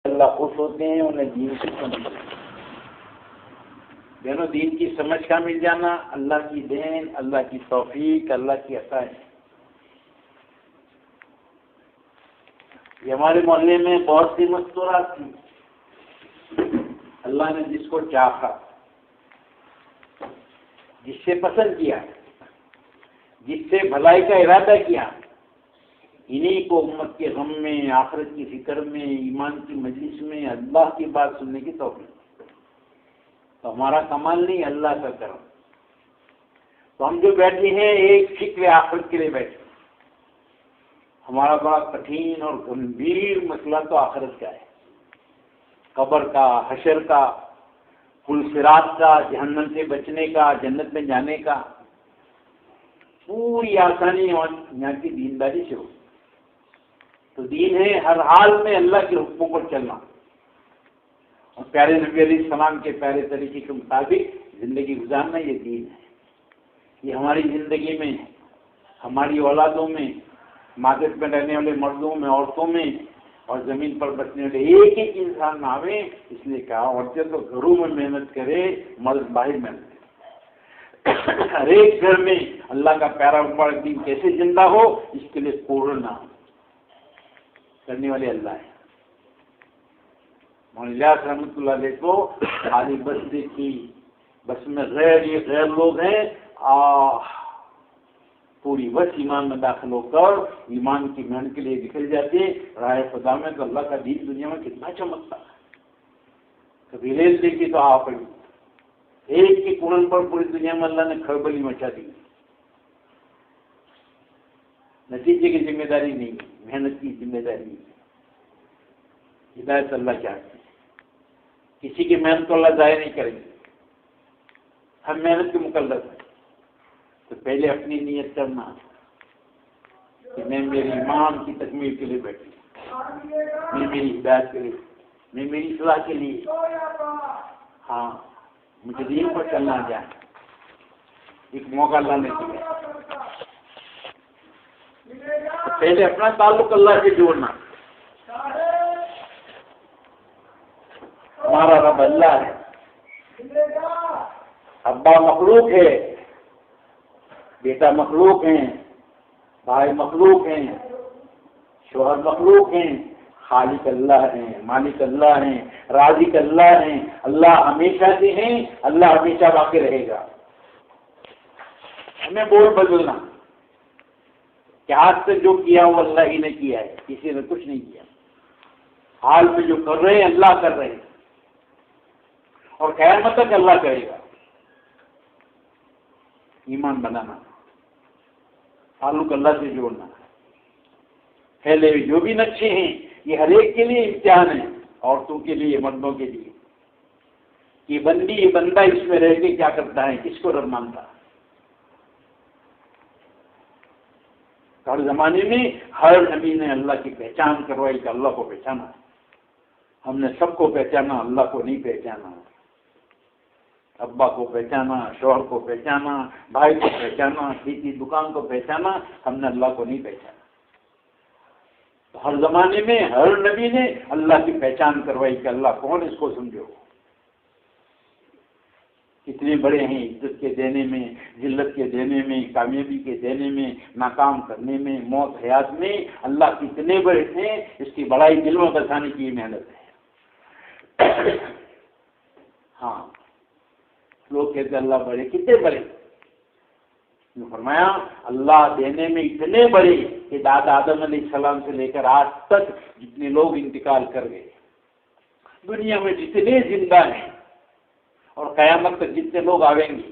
اللہ خوش ہوتے ہیں انہیں دین کی سمجھ دینوں دین کی سمجھ کا مل جانا اللہ کی دین، اللہ کی توفیق، اللہ کی عطا ہے۔ یہ ہمارے محلے میں بہت سی مستورات تھی، اللہ نے جس کو چاہا، جس سے پسند کیا، جس سے بھلائی کا ارادہ کیا، انہی کو امت کے غم میں، آخرت کی فکر میں، ایمان کی مجلس میں اللہ کی بات سننے کی توفیق۔ تو ہمارا کمال نہیں، اللہ کا کرم۔ تو ہم جو بیٹھے ہیں ایک فکر آخرت کے لیے بیٹھے، ہمارا بڑا کٹھن اور گمبھیر مسئلہ تو آخرت کا ہے، قبر کا، حشر کا، پل صراط کا، جہنم سے بچنے کا، جنت میں جانے کا، پوری آسانی اور یہاں کی دینداری سے ہو۔ تو دین ہے ہر حال میں اللہ کے حکموں پر چلنا اور پیارے نبی علیہ السلام کے پیارے طریقے کے مطابق زندگی گزارنا، یہ دین ہے۔ یہ ہماری زندگی میں، ہماری اولادوں میں، مارکیٹ میں رہنے والے مردوں میں، عورتوں میں اور زمین پر بسنے والے ایک ایک انسان میں آوے، اس لیے کہا عورتیں تو گھروں میں محنت کرے، مرد باہر محنت کرے۔ ہر ایک گھر میں اللہ کا پیارا مبارک دین کیسے زندہ ہو، اس کے لیے کوڑنا کرنے والے اللہ ہے۔ مولانا الیاس رحمۃ اللہ علیہ کو خالی بس دیکھی، بس میں غیر لوگ ہیں، پوری بس ایمان میں داخل ہو کر ایمان کی محنت کے لیے نکل جاتے راہ خدا میں، تو اللہ کا دین دنیا میں کتنا چمکتا ہے۔ کبھی ریل دیکھی تو آ پڑی، ایک کی قرآن پر پوری دنیا میں اللہ نے کھڑبلی مچا دی۔ نتیجے کی ذمہ داری نہیں، محنت کی ذمہ داری نہیں۔ ہدایت اللہ چاہتے ہیں، کسی کی محنت کو اللہ ضائع نہیں کریں گے، ہم محنت کے مکلف ہیں۔ تو پہلے اپنی نیت کرنا کہ میں میری ایمان کی تکمیل کے لیے بیٹھی، میں میری ہدایت کے لیے، میں میری اصلاح کے لیے، ہاں مجھے دین پر چلنا جائے۔ ایک موقع اللہ نے دیا، تو پہلے اپنا تعلق اللہ سے جوڑنا۔ ہمارا رب اللہ ہے، ابا مخلوق ہے، بیٹا مخلوق ہیں، بھائی مخلوق ہیں، شوہر مخلوق ہیں، خالق اللہ ہیں، مالک اللہ ہیں، رازق اللہ ہیں۔ اللہ ہمیشہ سے ہیں، اللہ ہمیشہ باقی رہے گا۔ ہمیں بول بدلنا کہ آج سے جو کیا وہ اللہ ہی نے کیا ہے، کسی نے کچھ نہیں کیا۔ حال میں جو کر رہے ہیں اللہ کر رہے ہیں، اور قیامت تک اللہ کرے گا۔ ایمان بنانا، تعلق اللہ سے جوڑنا، پھیلے ہوئے جو بھی نقشے ہیں یہ ہر ایک کے لیے امتحان ہے، عورتوں کے لیے، مردوں کے لیے، کہ بندی یہ بندہ اس میں رہ کے کیا کرتا ہے، کس کو رب مانتا ہے۔ ہر زمانے میں ہر نبی نے اللہ کی پہچان کروائی کہ اللہ کو پہچانا ہے۔ ہم نے سب کو پہچانا، اللہ کو نہیں پہچانا۔ ابا کو پہچانا، شوہر کو پہچانا، بھائی کو پہچانا، کسی دکان کو پہچانا، ہم نے اللہ کو نہیں پہچانا۔ تو ہر زمانے میں ہر نبی نے اللہ کی پہچان کروائی کہ اللہ کون، اس کو سمجھو۔ کتنے بڑے ہیں عزت کے دینے میں، ذلت کے دینے میں، کامیابی کے دینے میں، ناکام کرنے میں، موت حیات میں، اللہ کتنے بڑے ہیں، اس کی بڑائی دل میں بسانے کی محنت ہے۔ ہاں لوگ کہتے اللہ بڑے، کتنے بڑے؟ فرمایا اللہ دینے میں اتنے بڑے کہ دادا آدم علیہ السلام سے لے کر آج تک جتنے لوگ انتقال کر گئے، دنیا میں جتنے زندہ ہیں اور قیامت تک جتنے لوگ آئیں گے،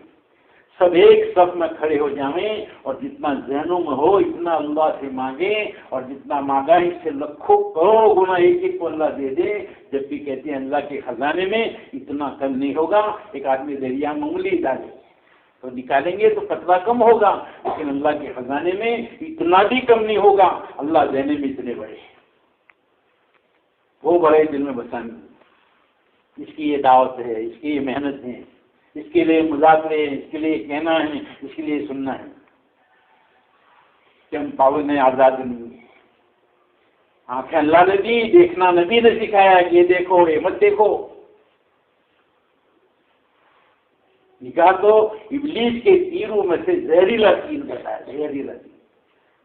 سب ایک صف میں کھڑے ہو جائیں اور جتنا ذہنوں میں ہو اتنا اللہ سے مانگیں، اور جتنا مانگا اس سے لاکھوں کروڑ گنا ایک ایک کو اللہ دے دے۔ جب بھی کہتے ہیں اللہ کے خزانے میں اتنا کم نہیں ہوگا، ایک آدمی دریا میں انگلی ڈالے تو نکالیں گے تو قطرہ کم ہوگا، لیکن اللہ کے خزانے میں اتنا بھی کم نہیں ہوگا۔ اللہ دینے میں اتنے بڑے، وہ بڑے دل میں بسانے، اس کی یہ دعوت ہے، اس کی یہ محنت ہے، اس کے لیے مذاکرے ہیں، اس کے لیے کہنا ہے، اس کے لیے سننا ہے کہ ہم پابند ہیں، آزاد نہیں ہیں۔ آنکھیں اللہ نے دی، دیکھنا نبی نے سکھایا کہ یہ دیکھو یہ مت دیکھو۔ نگاہ تو ابلیس کے تیروں میں سے زہریلا تیر کہتا ہے، زہریلا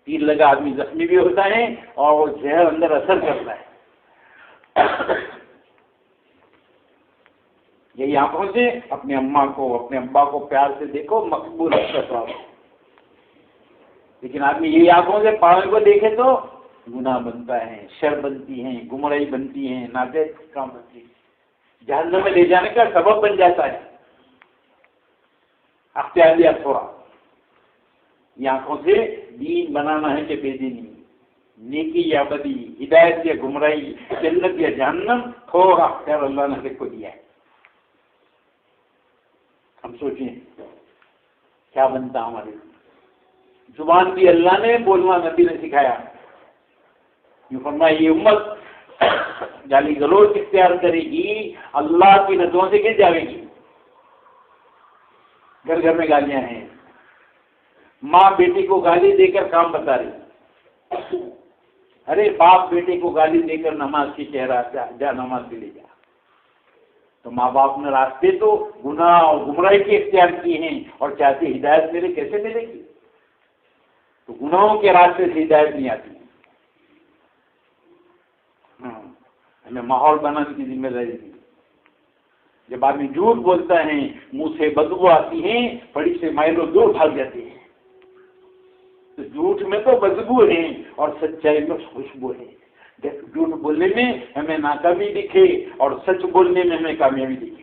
تیر لگا آدمی زخمی بھی ہوتا ہے اور وہ زہر اندر اثر کرتا ہے۔ یہی آنکھوں سے اپنے اماں کو اپنے ابا کو پیار سے دیکھو، مقبول ہے۔ لیکن آدمی یہی آنکھوں سے پاگل کو دیکھے تو گناہ بنتا ہے، شر بنتی ہیں، گمراہی بنتی ہیں، ناجائز کام بنتی ہے، جہنم میں لے جانے کا سبب بن جاتا ہے۔ اختیار دیا تھوڑا، یہ آنکھوں سے دین بنانا ہے کہ بے دینی، نیکی یا بدی، ہدایت یا گمراہی، جنت یا جہنم، تھوڑا اختیار اللہ نے کو دیا ہے۔ ہم سوچیں کیا بنتا ہمارے، زبان بھی اللہ نے، بولنا نبی نے سکھایا۔ یہ فرمایا یہ امت گالی گلوچ اختیار کرے گی، اللہ کی نظروں سے گر جائے گی۔ گھر گھر میں گالیاں ہیں، ماں بیٹی کو گالی دے کر کام بتا رہی، ارے باپ بیٹے کو گالی دے کر نماز کی کہہ رہا جا نماز کے لے جا۔ تو ماں باپ نے راستے تو گناہ اور گمراہی کے اختیار کیے ہیں اور چاہتے ہدایت میرے کیسے ملے گی؟ تو گناہوں کے راستے سے ہدایت نہیں آتی۔ ہمیں ماحول بنانے کی ذمہ داری دی۔ جب آدمی جھوٹ بولتا ہے، منہ سے بدبو آتی ہے، پھڑی سے مائلوں دور بھاگ جاتے ہیں۔ تو جھوٹ میں تو بدبو ہے اور سچائی میں خوشبو ہے۔ جھوٹ بولنے میں ہمیں ناکامی دکھے اور سچ بولنے میں ہمیں کامیابی دکھے۔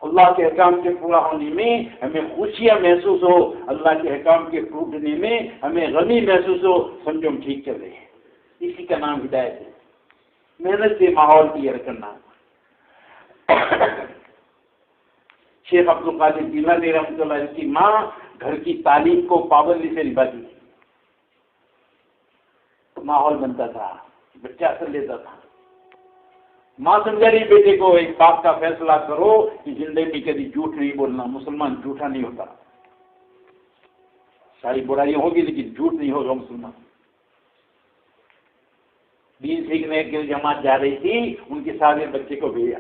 اللہ کے احکام کے پورا ہونے میں ہمیں خوشیاں محسوس ہو، اللہ کے احکام کے ٹوٹنے میں ہمیں غمی محسوس ہو، سمجھو ہم ٹھیک چل رہے ہیں۔ اسی کا نام ہدایت ہے۔ محنت سے ماحول تیار کرنا۔ شیخ عبد القادر جیلانی رحمۃ اللہ علیہ کی ماں گھر کی تعلیم کو پابندی سے نبھاتی تھی، تو ماحول بنتا تھا، بچہ اثر لیتا تھا۔ ماں سمجھا رہی بیٹے کو ایک بات کا فیصلہ کرو کہ زندگی میں کبھی جھوٹ نہیں بولنا، مسلمان جھوٹا نہیں ہوتا، ساری برائیاں ہوگی لیکن جھوٹ نہیں ہوگا مسلمان۔ دین سیکھنے کے جماعت جا رہی تھی، ان کے ساتھ بچے کو بھیجا،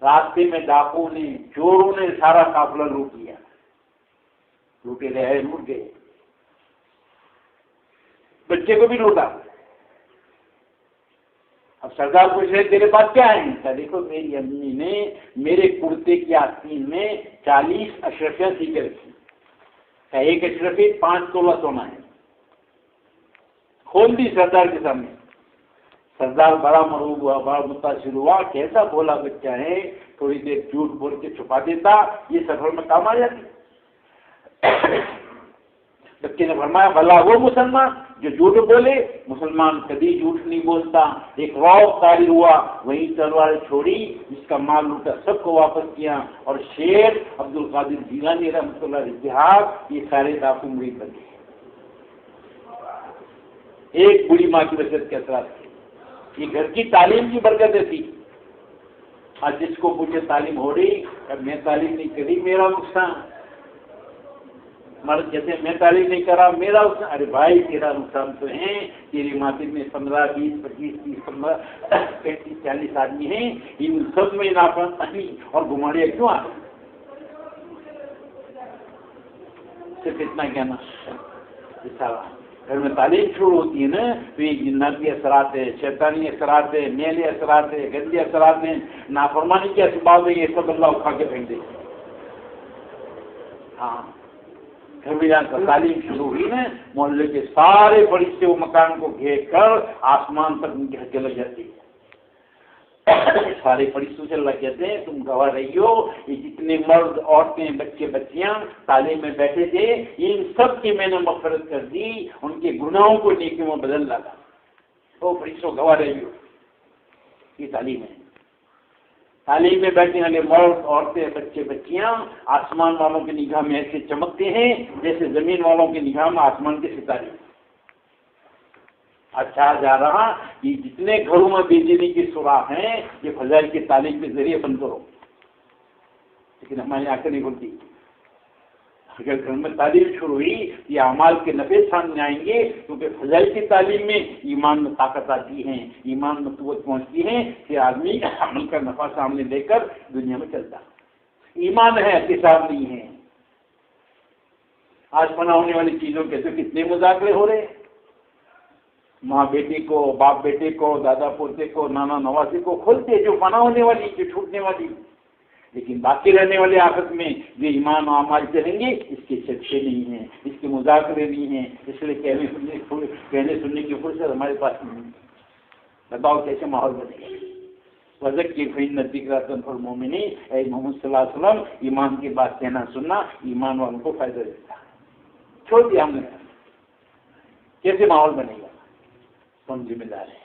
راستے میں ڈاکو نے چوروں نے سارا قافلہ لوٹ لیا، لوٹے رہے لوٹ گئے، بچے کو بھی لوٹا۔ اب سردار پوچھ رہے تیرے پاس کیا ہے؟ کہا دیکھو میری امی نے میرے کرتے کی آستین میں 40 اشرفیاں سی کے رکھی، کہا ایک اشرفی 5 تولہ سونا ہے، کھول دی سردار کے سامنے۔ سردار بڑا مرعوب ہوا، بڑا متاثر ہوا، کیسا بولا بچہ ہے، تھوڑی دیر جھوٹ بول کے چھپا دیتا، یہ سفر میں کام آ جاتی۔ بچے نے فرمایا بھلا وہ مسلمان جو جھوٹ بولے، مسلمان کبھی جھوٹ نہیں بولتا۔ ایک رعب طاری ہوا، وہیں تلوار چھوڑی، جس کا مال لوٹا سب کو واپس کیا، اور شیخ عبد القادر جیلانی رحمۃ اللہ علیہ یہ سارے ڈاکو مرید بن گئے۔ ایک بڑی ماں کی وجہ کے اثرات تھے، یہ گھر کی تعلیم کی برکتیں تھی۔ آج جس کو پوچھے تعلیم ہو رہی، اب میں تعلیم نہیں کری میرا نقصان، مرد کہتے ہیں میں تعلیم نہیں کرا میرا نقصان۔ ارے بھائی تیرا نقصان تو ہے، تیری ماتم میں 15 20 25 30 15 35 40 آدمی ہیں، ان سب میں نافرمانی اور گماڑیاں کیوں آ رہی؟ صرف اتنا کہنا، گھر میں تعلیم شروع ہوتی ہے نا تو یہ جناتی اثرات ہے، شیطانی اثرات ہے، میلے اثرات ہے، گندے اثرات ہیں، نافرمانی کے اسباب ہے، یہ سب اللہ اٹھا کے پھینک دے۔ ہاں گھر میں جا کر تعلیم شروع ہوئی نا، محلے کے سارے فرشتے وہ مکان کو گھیر کر آسمان تک ان کے ہتھے لگ جاتی ہے۔ سارے فرشتوں سے اللہ کہتے ہیں تم گواہ رہی ہو، یہ جتنے مرد عورتیں بچے بچیاں تعلیم میں بیٹھے تھے ان سب کی میں نے مغفرت کر دی، ان کے گناہوں کو نیکیوں میں بدل ڈالا۔ تو فرشتوں گواہ رہی ہو، یہ تعلیم ہے۔ تعلیم میں بیٹھنے والے مرد عورتیں بچے بچیاں آسمان والوں کی نگاہ میں ایسے چمکتے ہیں جیسے زمین والوں کی نگاہ میں آسمان کے ستارے۔ اچھا جا رہا یہ جتنے گھروں میں بے دینی کی سوراخ ہیں یہ فضائل کی تعلیم کے ذریعے بند کرو، لیکن ہماری آنکھیں نہیں کھلتی۔ اگر گھر میں تعلیم شروع ہوئی یہ اعمال کے نفع سامنے آئیں گے، کیونکہ فضائل کی تعلیم میں ایمان میں طاقت آتی ہے، ایمان میں قوت پہنچتی ہے کہ آدمی عمل کا نفع سامنے لے کر دنیا میں چلتا. ایمان ہے، احتساب نہیں ہے. آج فنا ہونے والی چیزوں کے تو کتنے مذاکرے ہو رہے ہیں، ماں بیٹی کو، باپ بیٹے کو، دادا پوتے کو، نانا نوازی کو کھولتے، جو فنا ہونے والی، جو چھوٹنے والی. لیکن باقی رہنے والے آخرت میں جو ایمان و اعمال چلیں گے اس کے چرچے نہیں ہیں، اس کے مذاکرے نہیں ہیں. اس لیے کہنے سننے کی فرصت ہمارے پاس نہیں ہے. بتاؤ کیسے ماحول بنے گا. وذکر فإن الذکریٰ تنفع المؤمنین. اے محمد صلی اللہ علیہ وسلم، ایمان کی بات کہنا سننا ایمان والوں کو فائدہ دیتا ہے. چھوڑ دیا ہم نے، کیسے ماحول بنے گا ہم ذمہ دار ہیں.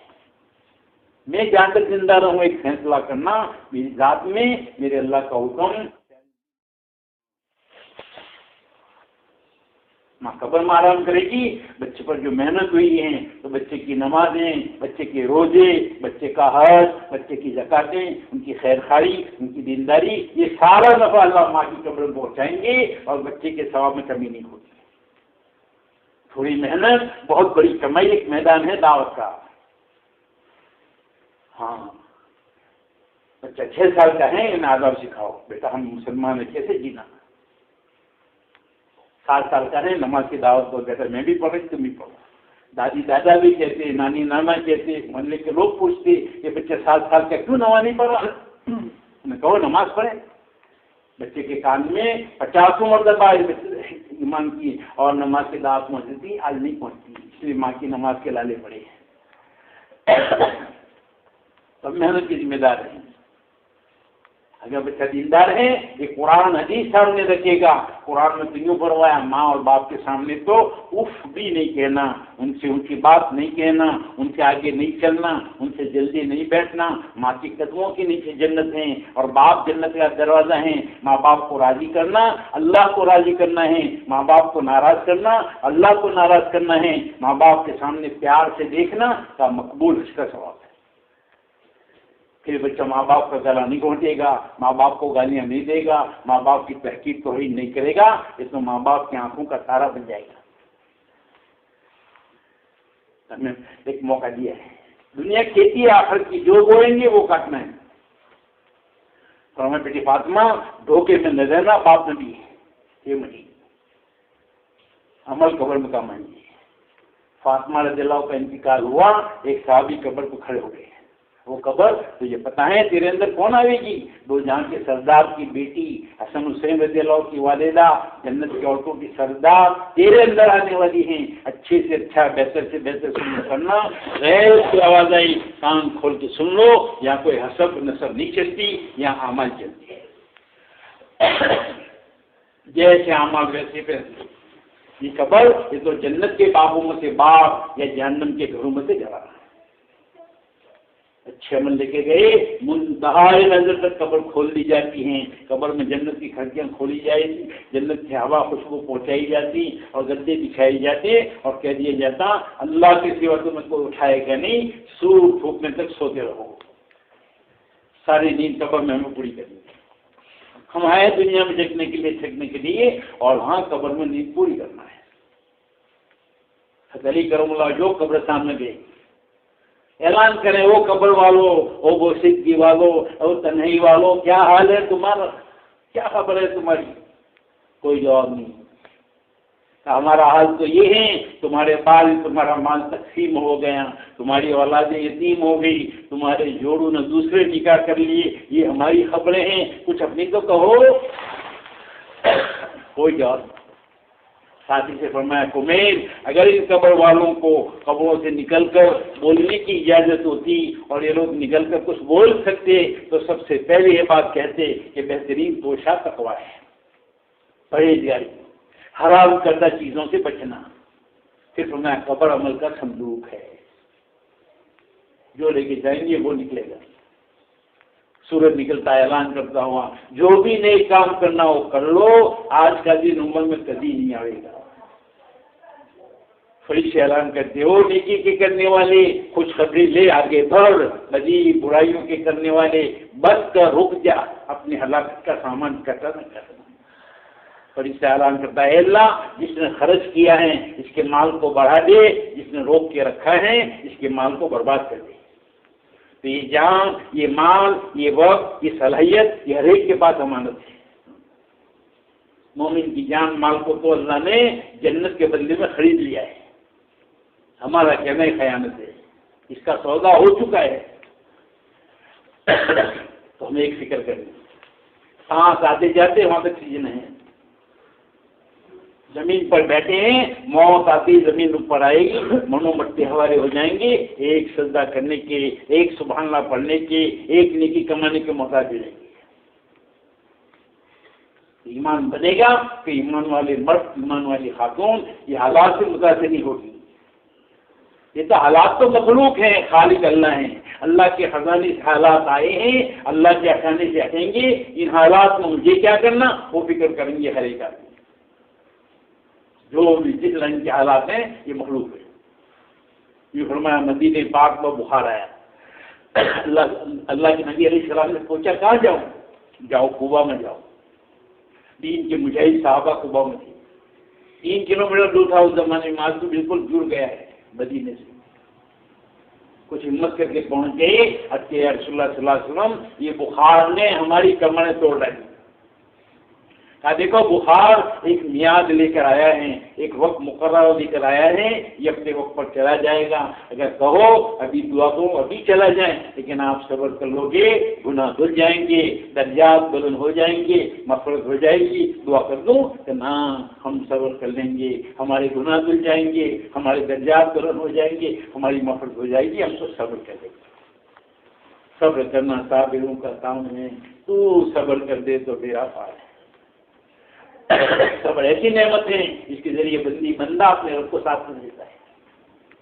میں جہاں تک زندہ رہوں ایک فیصلہ کرنا میری ذات میں، میرے اللہ کا حکم. ماں قبر میں آرام کرے گی، بچے پر جو محنت ہوئی ہے تو بچے کی نمازیں، بچے کے روزے، بچے کا حج، بچے کی زکاتیں، ان کی خیر خواہی، ان کی دینداری، یہ سارا نفع اللہ ماں کی قبر میں پہنچائیں گے اور بچے کے ثواب میں کمی نہیں ہوگی. تھوڑی محنت بہت بڑی کمائی. ایک میدان ہے دعوت کا. ہاں بچہ 6 سال کا ہے، انہیں آداب سکھاؤ، بیٹا ہم مسلمان ہیں کیسے جینا. 7 سال کا ہے، نماز کی دعوت کو، بیٹا میں بھی پڑھوں تم بھی پڑھو. دادی دادا بھی کہتے، نانی نانا کہتے، محلے کے لوگ پوچھتے یہ بچہ 7 سال کا کیوں نماز نہیں پڑھ رہا. میں کہو نماز پڑھے. بچے کے کان میں 50 مرتبہ ایمان کی اور نماز کی دعوت پہنچتی، آج نہیں پہنچتی، اس لیے ماں کی نماز کے لالے پڑے ہیں. سب محنت کی ذمہ دار ہیں. اگر بچہ دیندار ہے یہ قرآن حدیث سامنے رکھے گا. قرآن میں تو یوں فرمایا ماں اور باپ کے سامنے تو اف بھی نہیں کہنا، ان سے ان کی بات نہیں کہنا، ان سے آگے نہیں چلنا، ان سے جلدی نہیں بیٹھنا. ماں کے قدموں کے نیچے جنت ہیں اور باپ جنت کا دروازہ ہیں. ماں باپ کو راضی کرنا اللہ کو راضی کرنا ہے، ماں باپ کو ناراض کرنا اللہ کو ناراض کرنا ہے. ماں باپ کے سامنے پیار سے دیکھنا کا مقبول اس کا ثواب ہے. پھر بچہ ماں باپ کا گلا نہیں گھونٹے گا، ماں باپ کو گالیاں نہیں دے گا، ماں باپ کی تحقیر توہین نہیں کرے گا. یہ تو ماں باپ کی آنکھوں کا تارا بن جائے گا. ہمیں ایک موقع دیا ہے. دنیا کھیتی ہے آخر کی، جو بوئیں گے وہ کاٹنا ہے. اور ہمیں بیٹی فاطمہ دھوکے میں نہ رہنا، باپ نے بھی یہ مجھے عمل قبر میں کام آئیں گے. فاطمہ رضی اللہ کا انتقال ہوا، ایک صحابی قبر کو کھڑے ہو گئے. وہ قبر تجھے پتہ ہے تیرے اندر کون آئے گی؟ 2 جہاں کے سردار کی بیٹی حسن حسین رضی اللہ کی والدہ، جنت کی عورتوں کی سردار تیرے اندر آنے والی ہیں. اچھے سے اچھا، بہتر سے بہتر سننا کرنا. غیر کی آواز آئی کان کھول کے سن لو. یہاں کوئی حسب نسب نہیں چلتی، یہاں اعمال چلتی ہے. جیسے اعمال ویسے فیصلے. یہ قبر یہ تو جنت کے باغوں میں سے باغ یا جہنم کے گھروں میں سے جلا رہا ہے. اچھے عمل لے کے گئے، منتہائے نظر تک قبر کھول دی جاتی ہیں. قبر میں جنت کی کھڑکیاں کھولی جائیں گی، جنت کی ہوا خوشبو پہنچائی جاتی اور گدے بچھائے جاتے اور کہہ دیا جاتا اللہ کے سوا تمہیں کوئی اٹھائے گا نہیں، سور پھونکنے تک سوتے رہو. ساری نیند قبر میں ہمیں پوری کرنی ہے. ہم آئے دنیا میں دیکھنے کے لیے، تھکنے کے لیے، اور وہاں قبر میں نیند پوری کرنا ہے. علی کرم اللہ جو قبرستان میں گئے اعلان کریں، وہ قبر والوں، وہ بوسیدگی والوں، وہ تنہائی والوں، کیا حال ہے تمہارا، کیا خبر ہے تمہاری؟ کوئی جواب نہیں. ہمارا حال تو یہ ہے، تمہارے تمہارا مال تقسیم ہو گیا، تمہاری اولادیں یتیم ہو گئی، تمہارے جوڑوں نے دوسرے نکاح کر لیے، یہ ہماری خبریں ہیں، کچھ اپنی تو کہو. کوئی جواب نہیں. ساتھی سے فرمایا کمیل اگر ان قبر والوں کو قبروں سے نکل کر بولنے کی اجازت ہوتی اور یہ لوگ نکل کر کچھ بول سکتے تو سب سے پہلے یہ بات کہتے کہ بہترین توشہ تقویٰ ہے، پرہیزگاری، حرام کردہ چیزوں سے بچنا. پھر فرمایا قبر عمل کا صندوق ہے، جو لے کے جائیں گے وہ نکلے گا. سورج نکلتا ہے اعلان کرتا ہوا جو بھی نئے کام کرنا ہو کر لو، آج کا دن عمر میں کبھی نہیں آئے گا. فرشتے اعلان کرتے ہو نیکی کے کرنے والے خوشخبری لے آگے بڑھ، بدی برائیوں کے کرنے والے بس کر رک جا، اپنی ہلاکت کا سامان کٹا نہ کرنا. فرشتہ اعلان کرتا ہے اللہ جس نے خرچ کیا ہے اس کے مال کو بڑھا دے، جس نے روک کے رکھا ہے اس کے مال کو برباد کر دے۔ تو یہ جان، یہ مال، یہ وقت، یہ صلاحیت، یہ ہر ایک کے پاس امانت ہے۔ مومن کی جان مال کو تو اللہ نے جنت کے بدلے میں خرید لیا ہے، ہمارا کہنا ہی خیانت ہے، اس کا سودا ہو چکا ہے۔ تو ہمیں ایک فکر کریں، سانس آتے جاتے وہاں تک چیزیں نہیں، زمین پر بیٹھے ہیں، موت آتی زمین اوپر آئے گی، منو مٹی ہوارے ہو جائیں گے، ایک سجدہ کرنے کے، ایک سبحان اللہ پڑھنے کے، ایک نیکی کمانے کے محتاج ہو جائیں گے۔ ایمان بنے گا کہ ایمان والے مرد، ایمان والی خاتون یہ حالات سے متاثر نہیں ہوگی۔ یہ تو حالات تو مخلوق ہیں، خالق اللہ ہیں، اللہ کے خزانے سے حالات آئے ہیں، اللہ کے خزانے سے ہٹیں گے۔ ان حالات میں مجھے کیا کرنا وہ فکر کریں گے ہر ایک آدمی۔ جو بھی جس رنگ کے حالات ہیں یہ مخلوق ہے۔ یہ فرمایا مدینہ پاک میں بخار آیا، اللہ کے نبی علیہ السلام نے پوچھا کہاں جاؤں؟ جاؤ کوبا میں جاؤ۔ دین کے مجاہد صحابہ کوبا میں تھے، 3 کلومیٹر دور تھا اس زمانے میں، آج تو بالکل جڑ گیا ہے مدینے سے۔ کچھ ہمت کر کے پہنچ گئے، کہ رسول اللہ صلی اللہ علیہ وسلم یہ بخار نے ہماری کمریں توڑ ڈالی۔ کہا دیکھو بخار ایک میعاد لے کر آیا ہے، ایک وقت مقررہ لے کر آیا ہے، یہ اپنے وقت پر چلا جائے گا۔ اگر کہو ابھی دعا دو ابھی چلا جائیں، لیکن آپ صبر کر لو گے گناہ دھل جائیں گے، درجات بلند ہو جائیں گے، مغفرت ہو جائے گی۔ دعا کر دوں کہ نہ ہم صبر کر لیں گے، ہمارے گناہ دھل جائیں گے، ہمارے درجات بلند ہو جائیں گے، ہماری مغفرت ہو جائے گی، ہم تو صبر کر لیں گے۔ صبر کرنا صابروں کا کام ہے، تو صبر کر دے تو میرا پار ہے۔ صبر ایسی نعمت ہے جس کے ذریعے بندہ اپنے رب کو ساتھ کر دیتا ہے۔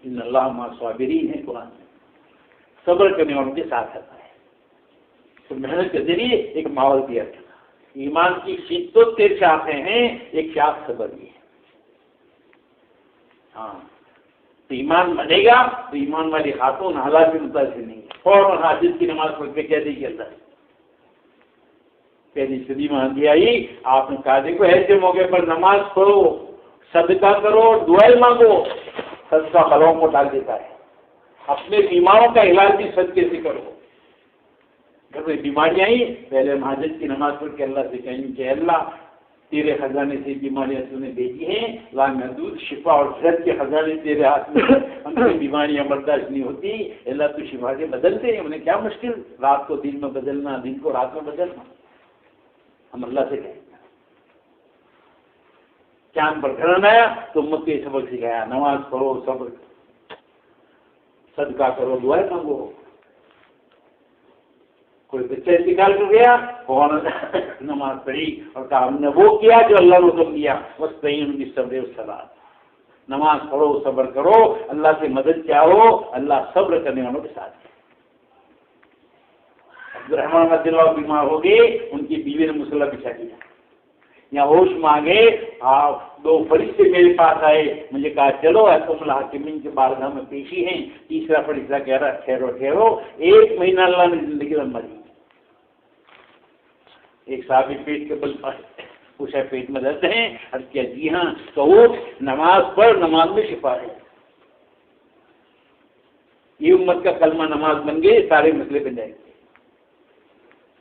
ان اللہ مع الصابرین ہے قرآن میں، صبر کرنے والوں کے ساتھ رہتا ہے۔ تو محنت کے ذریعے ایک ماحول دیا جاتا۔ ایمان کی تو 13 شاخیں ہیں، ایک شاخ صبر بھی ہے۔ ہاں تو ایمان بنے گا تو ایمان والی خاتون حالات سے متاثر نہیں ہے، فوراً حاجت کی نماز پڑھ کے کہہ دے گی اللہ پہلی صدی میں آندھی آئی، آپ نے کہا دیکھو ایسے موقع پر نماز پڑھو، صدقہ کرو، دعائیں مانگو، صدقہ بلاؤں کو ڈال دیتا ہے۔ اپنے بیماروں کا علاج بھی صدقے سے کرو۔ گھر میں بیماریاں آئی، پہلے ہم حاجت کی نماز پڑھ کے اللہ سے کہیں کہ اللہ تیرے خزانے سے بیماریاں تو نے بھیجی ہیں، لامحدود شفا اور صحت کے خزانے تیرے ہاتھ میں، ہم سے بیماریاں برداشت نہیں ہوتی، اللہ تو شفا سے بدلتے ہیں، انہیں کیا مشکل رات کو دن میں بدلنا، دن کو رات میں بدلنا۔ ہم اللہ سے کہیں گے چاند پر گھر آیا تو امت کو یہ سبق سکھایا، نماز پڑھو، صبر صدقہ کرو، دعائیں مانگو۔ کوئی بچہ انتقال کر گیا، فوراً نماز پڑھی اور کہا ہم نے وہ کیا جو اللہ نے حکم دیا، واستعینوا بالصبر والصلاۃ۔ نماز پڑھو، صبر کرو، اللہ سے مدد چاہو، اللہ صبر کرنے والوں کے ساتھ ہے۔ عبدالرحمن رضی اللہ بیمار ہو گئے، ان کی بیوی نے مصلی بچھا دیا، یا ہوش مانگے، 2 فرشتے میرے پاس آئے، مجھے کہا چلو حکم الحاکمین کے بارگاہ میں پیشی ہیں۔ تیسرا فرشتہ کہہ رہا ٹھہرو ٹھہرو، 1 مہینہ اللہ نے زندگی لمبا دی۔ ایک صحابی پیٹ کے بل پر پوچھا پیٹ میں درد ہے، عرض کیا جی ہاں، تو نماز پڑھ، نماز میں شفا ہے۔ یہ امت کا کلمہ نماز بن گئے، سارے مسئلے بن جائیں گے۔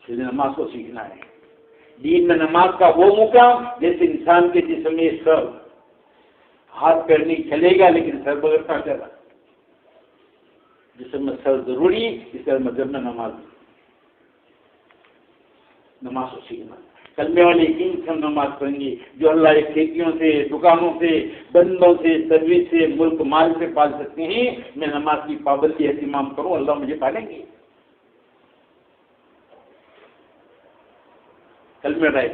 نماز کو سیکھنا ہے۔ دین میں نماز کا وہ مقام جیسے انسان کے جسم میں سر، ہاتھ پیر نہیں چلے گا لیکن سر بغیر کہاں چلا، جسم میں سر ضروری، اس طرح مذہب میں نماز کو سیکھنا۔ کلمے والے یقین سے ہم نماز پڑھیں گے، جو اللہ کے کھیتیوں سے، دکانوں سے، بندوں سے، سروس سے، ملک مال سے پال سکتے ہیں، میں نماز کی پابندی اہتمام کروں، اللہ مجھے پالیں گے۔ کلمہ رائے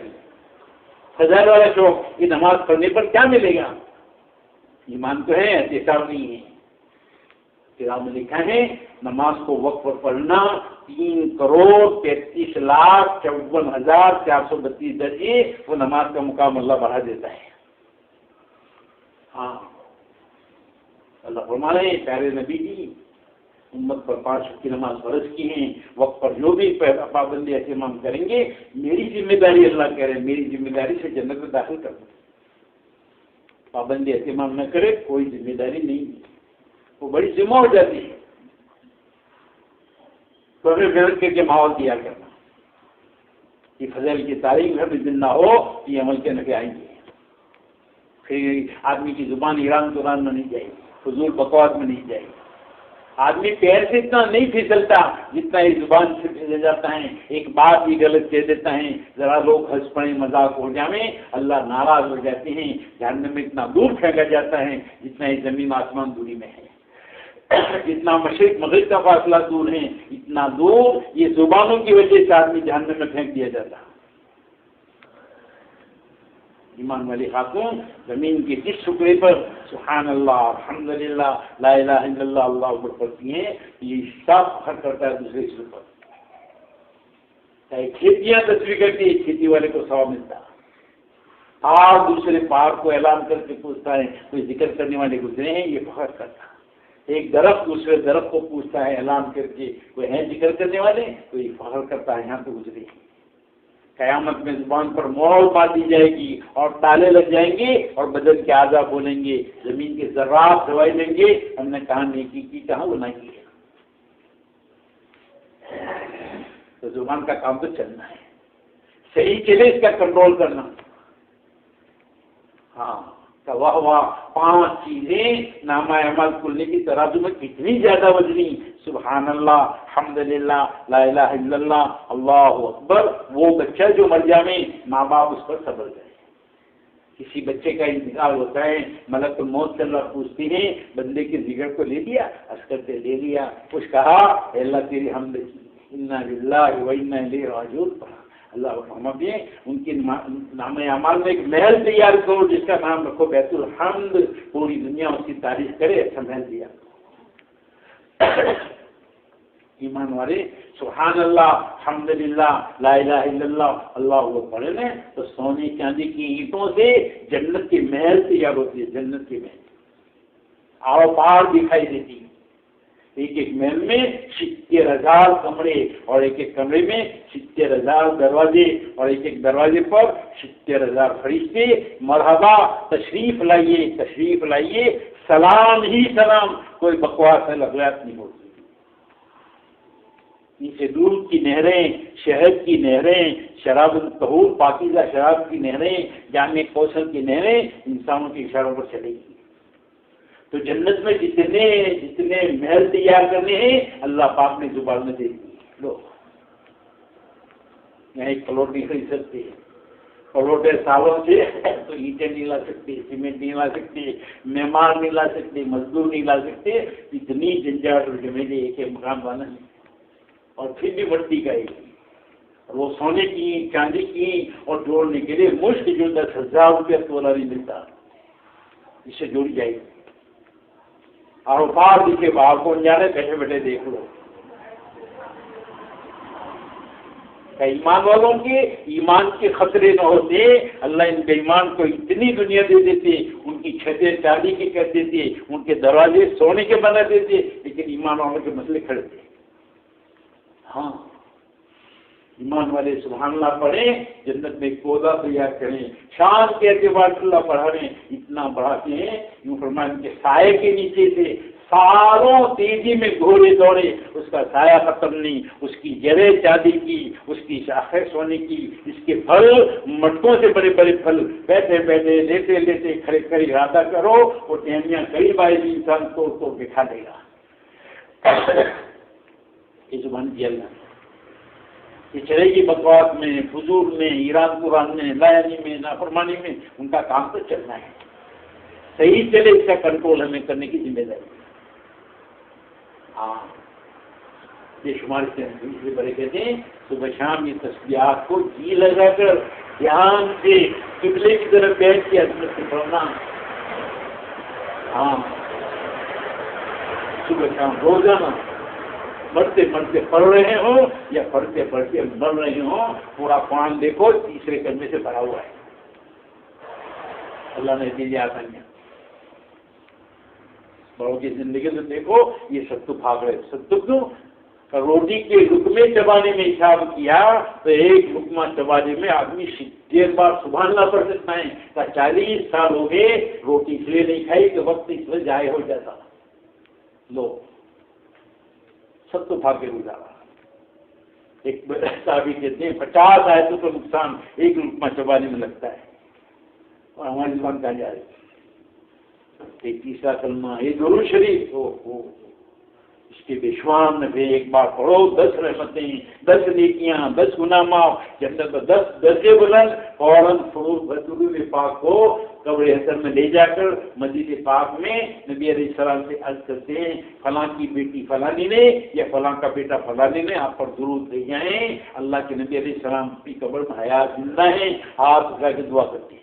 فضائل والا شوق، یہ نماز پڑھنے پر کیا ملے گا؟ ایمان تو ہے، احتساب نہیں ہے۔ کتاب میں لکھا ہے نماز کو وقت پر پڑھنا 3,33,54,432 درجے وہ نماز کا مقام اللہ بڑھا دیتا ہے۔ ہاں اللہ فرمانے پیارے نبی جی امت پر 5 وقت کی نماز فرض کی ہیں، وقت پر جو بھی پابندی اہتمام کریں گے، میری ذمہ داری اللہ کہہ رہے ہیں، میری ذمہ داری سے جنت میں داخل کر دیں۔ پابندی اہتمام نہ کرے کوئی ذمہ داری نہیں ہے، وہ بڑی ذمہ ہو جاتی ہے۔ تو ہمیں محنت کر کے ماحول تیار کرنا، یہ فضل کی تعریف ہمیں دن نہ ہو، یہ عمل کے نہ آئیں گے۔ پھر آدمی کی زبان ایران دوران میں نہیں جائے گی، فضول بکواس میں نہیں جائے گی۔ آدمی پیر سے اتنا نہیں پھسلتا جتنا یہ زبان سے پھسل جاتا ہے، ایک بات بھی غلط کہہ دیتا ہے، ذرا لوگ ہنس پڑے، مذاق ہو جائیں، اللہ ناراض ہو جاتے ہیں، جہنم میں اتنا دور پھینکا جاتا ہے جتنا یہ زمین آسمان دوری میں ہے، جتنا مشرق مغرب کا فاصلہ دور ہے، اتنا دور یہ زبانوں کی وجہ سے آدمی جہنم میں پھینک دیا جاتا ہے۔ ایمان والی خاتون زمین کے جس ٹکڑے پر سبحان اللہ، الحمدللہ، لا الہ الا اللہ، اللہ اکبر پڑھتی ہیں، یہ سب فخر کرتا ہے دوسرے کے اوپر۔ چاہے کھیتیاں تصویر کرتی ہے، کھیتی والے کو ثواب ملتا ہے، اور دوسرے پہاڑ کو اعلان کر کے پوچھتا ہے کوئی ذکر کرنے والے گزرے ہیں، یہ فخر کرتا ہے۔ ایک درخت دوسرے درخت کو پوچھتا ہے اعلان کر کے کوئی ہیں ذکر کرنے والے، تو یہ فخر کرتا ہے یہاں تو گزرے ہیں۔ قیامت میں زبان پر مہر باندھ دی جائے گی اور تالے لگ جائیں گے اور بدن کے اعضاء بولیں گے، زمین کے ذرات دوائی دیں گے، ہم نے کہاں نیکی کی، کہاں گناہ کی ہے۔ تو زبان کا کام تو چلنا ہے، صحیح چلے اس کا کنٹرول کرنا۔ ہاں تو واہ واہ، 5 چیزیں نامہ اعمال کھلنے کی ترازو میں کتنی زیادہ وزنی، سبحان اللہ، الحمدللہ، لا الہ الا اللہ، اللہ اکبر۔ وہ بچہ جو مر جائے، ماں باپ اس پر صبر کریں۔ کسی بچے کا انتقال ہوتا ہے، ملک الموت سے اللہ پوچھتے ہیں بندے کے جگر کو لے لیا، عسکر سے لے لیا، کچھ کہا، اے اللہ تیری حمد کی، انا للہ و انا الیہ راجعون پڑھا۔ اللہ رحمت دے، ان کے نام اعمال میں ایک محل تیار کرو جس کا نام رکھو بیت الحمد، پوری دنیا اس کی تعریف کرے، اچھا محل تیار کرو۔ ایمان والے سبحان اللہ، الحمدللہ، لا الہ الا اللہ، اللہ اکبر پڑھے نا تو سونے چاندی کی اینٹوں سے جنت کے محل تیار ہوتی ہے، جنت کے محل آو پار دکھائی دیتی ہے۔ ایک ایک محل میں 70,000 کمرے اور ایک ایک کمرے میں 70,000 دروازے اور ایک ایک دروازے پر 70,000 فرشتے، مرحبا، تشریف لائیے، تشریف لائیے، سلام ہی سلام، کوئی بکواس ہے لغویات نہیں ہوتی۔ نیچے دودھ کی نہریں، شہد کی نہریں، شراب الطہور پاکیزہ شراب کی نہریں، جامع کوثر کی نہریں انسانوں کے اشاروں پر چلے گی۔ تو جنت میں جتنے محل تیار کرنے ہیں اللہ پاک نے زبان میں دے دی۔ لو یہاں ایک پلاٹ نہیں خرید سکتے، پلاٹ سالوں سے تو اینٹیں نہیں لا سکتے، سیمنٹ نہیں لا سکتے، معمار نہیں لا سکتے، مزدور نہیں لا سکتے، اتنی جنجاٹ اور جمیلے ایک مکان بنا ہے، اور پھر بھی مٹی کا ایک، اور وہ سونے کی چاندی کی اور جوڑنے کے لیے مشت جو 10,000 روپیہ تولہ نہیں ملتا، اس سے جوڑی جائے گی۔ اور باہر دیکھے باہر کون جا رہے، بیٹھے بیٹھے دیکھ لو۔ ایمان والوں کے ایمان کے خطرے نہ ہوتے، اللہ ان کے ایمان کو اتنی دنیا دے دیتے، ان کی چھتیں چاندی کی کر دیتے، ان کے دروازے سونے کے بنا دیتے، لیکن ایمان والوں کے مسئلے کھڑے تھے۔ ہاں ایمان والے سبحان اللہ پڑھیں، جنت میں ایک پودا تیار کریں، شان کے اعتبار سے اللہ پڑھا رہے ہیں، اتنا بڑھاتے ہیں، یوں فرمایا ان کے سائے کے نیچے سے ساروں تیزی میں گھوڑے دوڑے، اس کا سایہ ختم نہیں، اس کی جڑیں چاندی کی، اس کی شاخیں سونے کی، اس کے پھل مٹکوں سے بڑے بڑے پھل، بیٹھے بیٹھے لیتے لیتے کھڑے کھڑے ارادہ کرو، وہ ٹہنیاں قریب آئے بھی انسان توڑ توڑ کے کھا دے گا۔ یہ زبان کی اللہ یہ چلے گی بکواس میں، فضول میں، ایران قرآن میں، لایانی میں، نافرمانی میں، ان کا کام تو چلنا ہے، صحیح چلے اس کا کنٹرول ہمیں کرنے کی ذمہ داری۔ ہاں یہ شمار سے بڑے کہتے ہیں صبح شام یہ تسبیحات کو جی لگا کر دھیان سے قبلے کی طرف بیٹھ کے عظمت سے پڑھنا۔ ہاں صبح شام روزانہ مرتے مرتے پڑھ رہے ہوں یا پڑھتے پڑھتے مر رہے ہوں، پورا قرآن دیکھو تیسرے کلمے سے بھرا ہوا ہے۔ اللہ نے دیجیے آسانیاں۔ بڑوں کی زندگی میں دیکھو یہ ستو بھاگ رہے. ستو کیوں؟ روٹی کے لقمے چبانے میں حساب کیا تو ایک لقمہ چبانے میں آدمی 70 بار سبحان اللہ پڑھ سکتا ہے. 40 سال ہو گئے روٹی اس لیے نہیں کھائی کہ وقت اس میں ضائع ہو جاتا. لو سب تو بھاگ کے گزارا. ایک صحابی کہتے ہیں 50 آیتوں کا نقصان ایک لقمہ چبانے میں لگتا ہے اور ہماری زبان کہاں جا رہی ہے. ایک تیسرا کلمہ یہ درود شریف اس کے بے شمار نفع. ایک بار پڑھو 10 رحمتیں 10 نیکیاں 10 گناہ معاف. جنت میں 10 درجے بلند. فوراً درود پاک کو قبر حسن میں لے جا کر مسجد پاک میں نبی علیہ السلام سے عرض کرتے ہیں فلاں کی بیٹی فلانی نے یا فلاں کا بیٹا فلانی نے آپ پر درود دے جائیں. اللہ کے نبی علیہ السلام کی قبر میں حیات زندہ ہیں. آپ اٹھا کے دعا کرتے ہیں.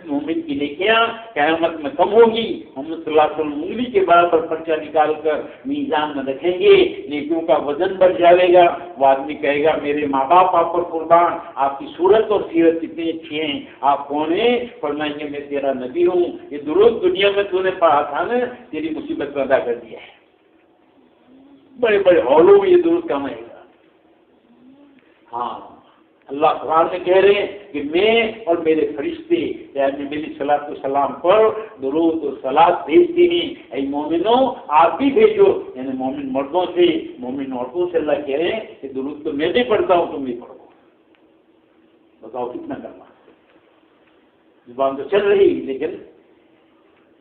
مومن کی نیکیاں قیامت میں کم ہوگی. محمد صلی اللہ علیہ وسلم انگلی کے برابر پرچہ نکال کر میزان میں رکھیں گے. نیکیوں کا وزن بڑھ جائے گا. وہ آدمی کہے گا میرے ماں باپ آپ پر قربان, آپ کی صورت اور سیرت کتنی اچھی ہیں, آپ کون ہیں؟ فرمائیں گے میں تیرا نبی ہوں. یہ درود دنیا میں تو نے پڑھا تھا نا, تیری مصیبت پیدا کر دیا ہے. بڑے بڑے ہالوں میں یہ درود کام آئے گا. ہاں اللہ قرآن میں کہہ رہے ہیں کہ میں اور میرے فرشتے یعنی میری صلاۃ والسلام پر درود و صلاۃ بھیجتے ہیں. اے مومنوں آپ بھی بھیجو. یعنی مومن مردوں سے مومن عورتوں سے اللہ کہہ رہے ہیں کہ درود تو میں بھی پڑھتا ہوں تم بھی پڑھو. بتاؤ کتنا کرنا. زبان تو چل رہی لیکن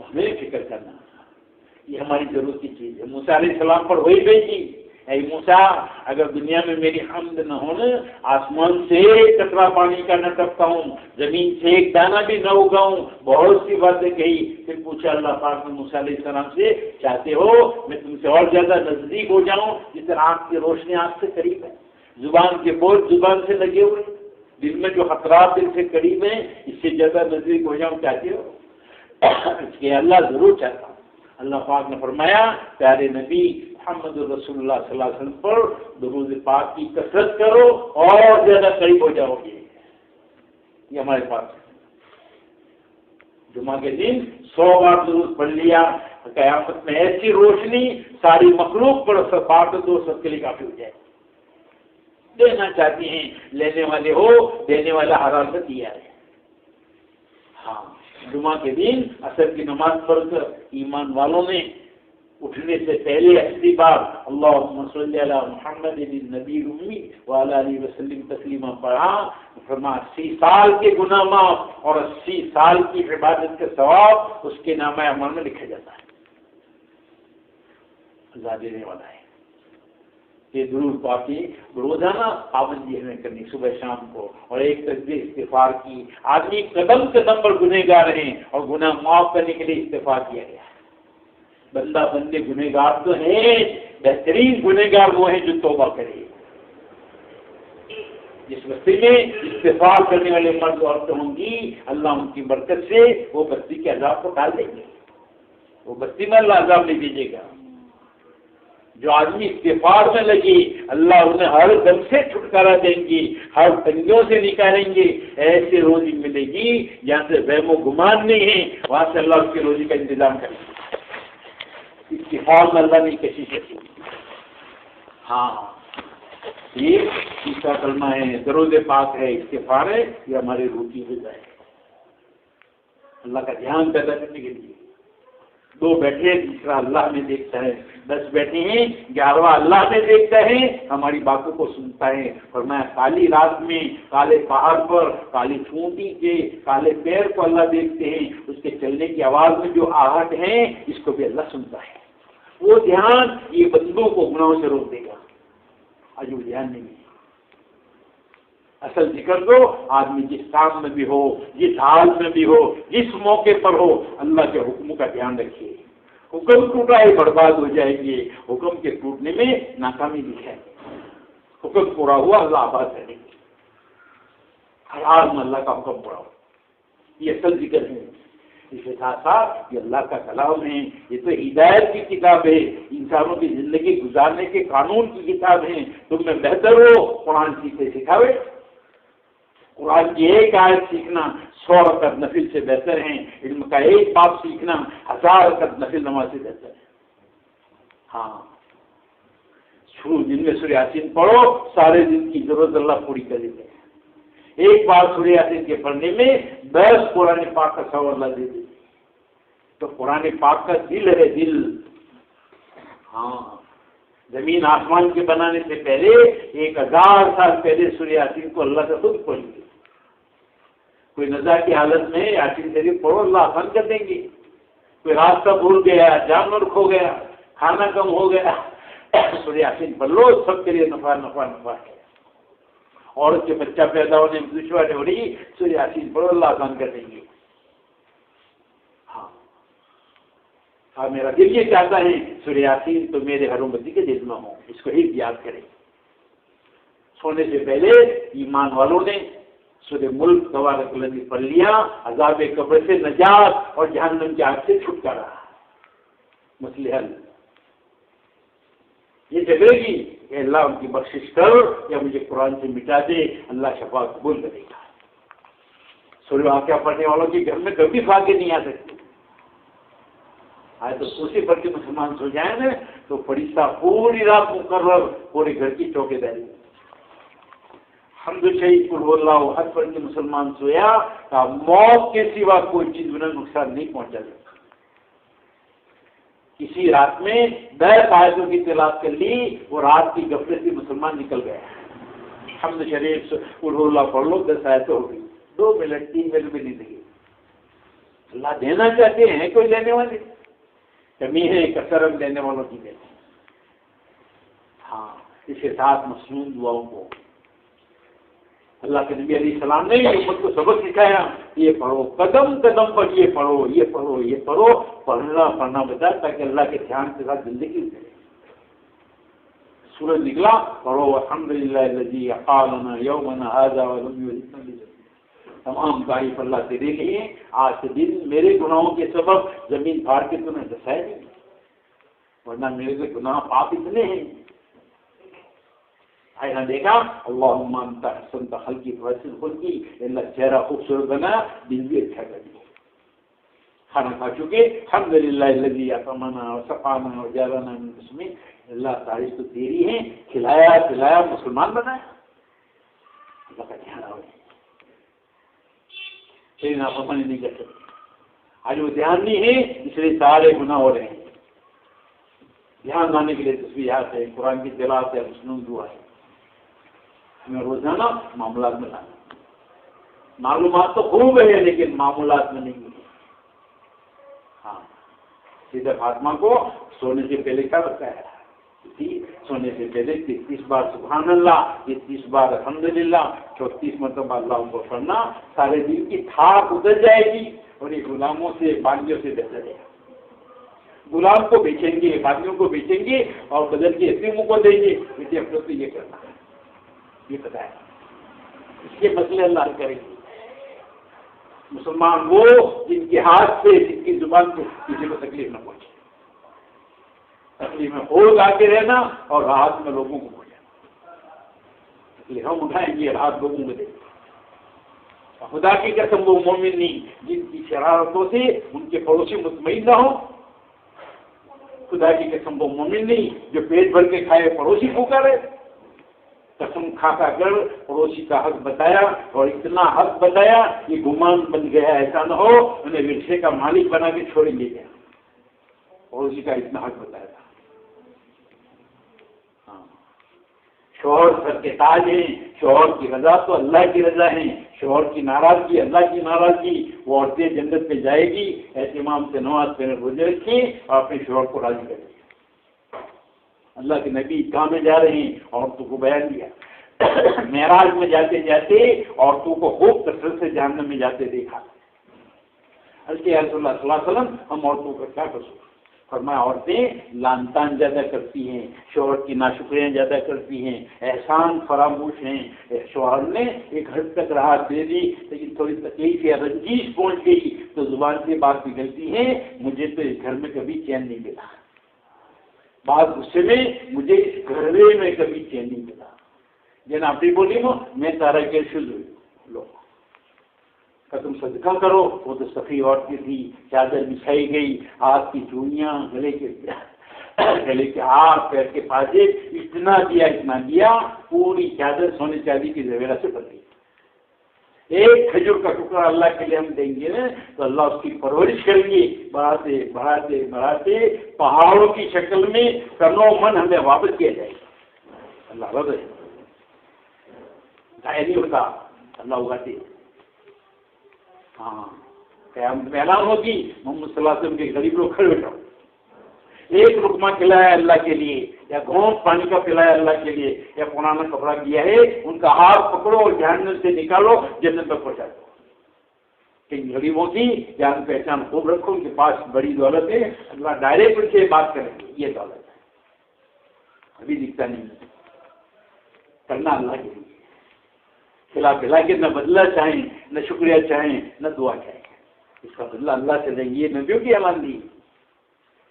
ہمیں فکر کرنا یہ ہماری ضرورت کی چیز ہے. موسیٰ علیہ السلام پر وہی بھیجی. اے موسیٰ اگر دنیا میں میری حمد نہ ہو نا, آسمان سے ایک قطرہ پانی کا نہ ٹپکا ہوں, زمین سے ایک دانہ بھی نہ اگاؤں. بہت سی باتیں کہی. پھر پوچھا اللہ پاک نے موسیٰ علیہ السلام سے چاہتے ہو میں تم سے اور زیادہ نزدیک ہو جاؤں جس طرح آنکھ کی روشنی آنکھ سے قریب ہے, زبان کے بول زبان سے لگے ہوئے, دل میں جو خطرات دل سے قریب ہیں اس سے زیادہ نزدیک ہو جاؤں چاہتے ہو؟ اس کے اللہ ضرور چاہتا ہوں. اللہ پاک نے فرمایا پیارے نبی محمد رسول اللہ صلی اللہ علیہ وسلم پر درود پاک کی کثرت کرو اور زیادہ قریب ہو جاؤ گے. یہ ہمارے پاس جمعہ کے دن 100 بار درود پڑھ لیا, قیامت میں ایسی روشنی ساری مخلوق پر بات دو سب کے لیے کافی ہو جائے. دینا چاہتی ہیں لینے والے ہو, دینے والا ہر حال میں تیار ہے. ہاں جمعہ کے دن عصر کی نماز پڑھ کر ایمان والوں نے اٹھنے سے پہلے 80 بار اللہم صلی علی محمد النبی الامی وعلی آلہ وسلم تسلیما پڑھا. فرما 80 سال کے گناہ معاف اور 80 سال کی عبادت کے ثواب اس کے نامہ اعمال میں لکھا جاتا ہے. اللہ دینے والا ہے. یہ درود پاکی روزانہ پابندی ہمیں کرنی صبح شام کو, اور ایک تسبیح استغفار کی. آدمی قدم قدم پر گنہگار ہیں اور گناہ معاف کرنے کے لیے استغفار کیا گیا ہے. بندہ بندے گنہگار تو ہیں, بہترین گنہگار وہ ہیں جو توبہ کرے. جس بستی میں استغفار کرنے والے مرد عورتیں ہوں گی اللہ ان کی برکت سے وہ بستی کے عذاب کو ڈال دیں گے. وہ بستی میں اللہ عذاب نہیں بھیجے گا. جو آدمی استغفار میں لگی اللہ انہیں ہر دم سے چھٹکارا دیں گی, ہر تنگیوں سے نکالیں گے. ایسے روزی ملے گی جہاں سے وہم و گمان نہیں ہے, وہاں سے اللہ اس کی روزی کا انتظام کرے گا. استغفار میں اللہ نے کشش کی. ہاں یہ تیسرا کلمہ ہے, درود پاک ہے, استغفار ہے. یہ ہماری روٹی ہو جائے اللہ کا دھیان پیدا کرنے کے لیے. 2 بیٹھے تیسرا اللہ میں دیکھتا ہے, 10 بیٹھے ہیں 11واں اللہ میں دیکھتا ہے, ہماری باتوں کو سنتا ہے. فرمایا کالی رات میں کالے پہاڑ پر کالی چونٹی کے کالے پیر کو اللہ دیکھتے ہیں. اس کے چلنے کی آواز میں جو آہٹ ہے اس کو بھی اللہ سنتا ہے. وہ دھیان یہ بندوں کو گناہوں سے روک دے گا. آج وہ دھیان نہیں ہے. اصل ذکر تو آدمی جس کام میں بھی ہو, جس حال میں بھی ہو, جس موقع پر ہو, اللہ کے حکموں کا دھیان رکھیے. حکم ٹوٹا ہی برباد ہو جائے گی. حکم کے ٹوٹنے میں ناکامی بھی ہے. حکم پورا ہوا اللہ آباد کریں گے. ہر حال میں اللہ کا حکم پورا ہو, یہ اصل ذکر ہے. اس کے ساتھ ساتھ یہ اللہ کا کلام ہے. یہ تو ہدایت کی کتاب ہے, انسانوں کی زندگی گزارنے کے قانون کی کتاب ہے. تم میں بہتر ہو قرآن سیکھے سکھاوے. قرآن کی ایک آیت سیکھنا 100 رکعت نفل سے بہتر ہیں، علم کا ایک باب سیکھنا 1000 رکعت نفل نماز سے بہتر ہے۔ ہاں، شروع دن میں سورہ یاسین پڑھو، سارے دن کی ضرورت اللہ پوری کر دیتے ہیں۔ ایک بار سورہ یاسین کے پڑھنے میں 10 قرآن پاک کا ثواب اللہ دے دیتے۔ تو قرآن پاک کا دل ہے، دل۔ ہاں، زمین آسمان کے بنانے سے پہلے 1000 سال پہلے سورہ یاسین کو اللہ سے خود پڑھ لیا۔ کوئی نزا کی حالت میں یاسین شریف پڑھو، اللہ آسان کر دیں گے۔ کوئی راستہ بھول گیا، جانور کھو گیا، کھانا کم ہو گیا، سورہ یاسین پڑھ لو، سب کے لیے نفع نفع نفع ہے۔ عورت کے بچہ پیدا ہونے میں دشواری ہو رہی، سورہ یاسین پڑھو، اللہ آسان کر دیں گے۔ ہاں، میرا دل یہ چاہتا ہے سورہ یاسین تو میرے ہر امتی کے دل میں ہو، اس کو ہی یاد کریں۔ سونے سے پہلے ایمان والوں نے سورہ ملک تبارک الذی پڑھ لیا، عذاب قبر سے نجات اور جہنم کی آگ سے چھٹکارا، مسئلہ حل۔ یہ جگہ گی کہ اللہ ان کی بخشش کر یا مجھے قرآن سے مٹا دے، اللہ شفاعت قبول کرے گا۔ سورہ واقعہ پڑھنے والوں کے گھر میں کبھی فاقے نہیں آ سکتے۔ آئے تو کوشش پر کے مسلمان سو جائیں نا تو فرشتہ پوری رات مقرر پورے گھر کی چوکیداری۔ حمد شہید قل ہو اللہ احد پر کے مسلمان سویا تو موت کے سوا کوئی چیز انہیں نقصان نہیں پہنچا سکتا۔ کسی رات میں 10 آیتوں کی تلاوت کر لی، وہ رات کی غفلت سے مسلمان نکل گیا۔ حمد شریف قل ہو اللہ پڑھ لو، 10 آیتیں ہو گئی، 2 منٹ 3 منٹ بھی نہیں لگے۔ اللہ دینا چاہتے ہیں، کوئی لینے والے کمی ہے، کثرت دینے والوں کی دیتے ہیں۔ ہاں، اس کے ساتھ مصنون دعاؤں کو اللہ کے نبی علیہ السلام نے امت کو سبق سکھایا، یہ پڑھو، قدم قدم پر یہ پڑھو، یہ پڑھو، یہ پڑھو، پڑھنا بتایا تاکہ اللہ کے دھیان کے ساتھ زندگی گزرے۔ سورج نکلا، پڑھو الحمدللہ الذی اقامنا یومنا ھذا ولم یلدنا بذنب۔ تمام تعریف اللہ سے دے گئی ہے، آج کے دن میرے گناہوں کے سبب زمین پھاڑ کے تمہیں دسایا نہیں، ورنہ میرے سے گناہ پاپ اتنے ہیں۔ آئے نہ دیکھا، اللہم انت احسنت خلقی فاحسن خلقی، اللہ چہرہ خوبصورت بنا، دل بھی اچھا کر دیا۔ کھانا کھا چکے، الحمدللہ الذی اطعمنا وسقانا وجعلنا من المسلمین، اللہ تعریف تو تیری ہے، کھلایا پلایا مسلمان بنایا، اللہ کا دھیان آئے۔ تیری نافرمانی نہیں کر سکتے، آج وہ دھیان نہیں ہے، اس لیے سارے گناہ ہو رہے ہیں۔ دھیان لانے کے لیے تسبیحات ہے، قرآن کی تلاوت ہے، مصنون دعا ہے، ہمیں روزانہ معاملات میں لانا۔ معلومات تو خوب ہے لیکن معمولات میں نہیں ہے۔ ہاں، سیدھا فاطمہ کو سونے سے پہلے کیا بتایا؟ سونے سے پہلے 33 بار سبحان اللہ، 33 بار الحمدللہ، 34 مرتبہ اللہ کو پڑھنا، سارے دن کی تھاک اتر جائے گی اور یہ غلاموں سے باغیوں سے بہتر ہے۔ غلام کو بیچیں گے، باغیوں کو بیچیں گے اور بدل کے یتیموں کو دیں گے، اسے اپنے سے یہ کرنا ہے، یہ پتا ہے، اس کے مسئلے اللہ حل کریں گے۔ مسلمان وہ جن کے ہاتھ سے، جن کی زبان سے کسی کو تکلیف نہ پہنچے، تکلیف میں خود آگے رہنا اور راحت میں لوگوں کو پہنچانا۔ تکلیف ہم اٹھائیں گے، راحت لوگوں کو دیں گے۔ خدا کی قسم وہ مومن نہیں جن کی شرارتوں سے ان کے پڑوسی مطمئن نہ ہو۔ خدا کی قسم وہ مومن نہیں جو پیٹ بھر کے کھائے پڑوسی بھوکا رہے۔ قسم کھا کر پڑوسی کا حق بتایا اور اتنا حق بتایا کہ گمان بن گیا، ایسا نہ ہو انہیں ورثے کا مالک بنا کے چھوڑیں گے کیا۔ پڑوسی کا اتنا حق بتایا تھا۔ شوہر سر کے تاج ہیں، شوہر کی رضا تو اللہ کی رضا ہے، شوہر کی ناراضگی اللہ کی ناراضگی۔ وہ عورتیں جنت میں جائے گی، اہتمام سے نماز پڑھنے روزے رکھیں اور اپنے شوہر کو راضی کریں۔ اللہ کے نبی کہاں میں جا رہے ہیں، عورتوں کو بیان دیا۔ معراج میں جاتے جاتے عورتوں کو خوب کثرت سے جہنم میں جاتے دیکھا۔ رسول اللہ صلی اللہ علیہ وسلم، ہم عورتوں کا کیا قصور؟ فرمایا عورتیں لعن طعن زیادہ کرتی ہیں، شوہر کی ناشکریاں زیادہ کرتی ہیں، احسان فراموش ہیں۔ شوہر نے ایک حد تک راحت دے دی لیکن تھوڑی تکلیف یا رنجش پہنچ گئی تو زبان سے بات نکلتی ہے، مجھے تو اس گھر میں کبھی چین نہیں ملا، بات غصے میں مجھے اس گھر میں کبھی چین نہیں ملا۔ جن آپ بولی ہو میں تارا کے شد ہوئی، لو کہ تم صدقہ کرو. وہ تو سخی عورتیں تھی, چادر بچھائی گئی, ہاتھ کی چوڑیاں, گلے کے ہار, پیر کے پاجے, اتنا دیا, پوری چادر سونے چاندی کی زیورات سے بھر گئی. ایک کھجور کا ٹکڑا اللہ کے لیے ہم دیں گے نا تو اللہ اس کی پرورش کریں گے, بڑھاتے بڑھاتے بڑھاتے پہاڑوں کی شکل میں تنو من ہمیں واپس کیا جائے گا. اللہ رضا ضائع نہیں ہوتا, اللہ اگاتے. ہاں قیامت میں اعلان ہوگی, محمد صلی اللہ علیہ وسلم کے غریب لوگ کھڑے بیٹھو, ایک رکمہ کھلایا اللہ کے لیے, یا گھونٹ پانی کا پلایا اللہ کے لیے, یا پرانا کپڑا کیا ہے, ان کا ہاتھ پکڑو اور جہنم سے نکالو, جنت تک پہنچا دو. ان غریبوں کی جان پہچان خوب رکھو, ان کے پاس بڑی دولت ہے, اللہ ڈائریکٹ ان سے بات کریں گے, یہ دولت ہے, ابھی دکھتا نہیں. کرنا اللہ کے لیے, کھلا پلا کے نہ بدلہ چاہیں, نہ شکریہ چاہیں, نہ دعا چاہیں. اس کا بدلہ اللہ سے دیں گے. یہ نبیوں کی اعلان دی,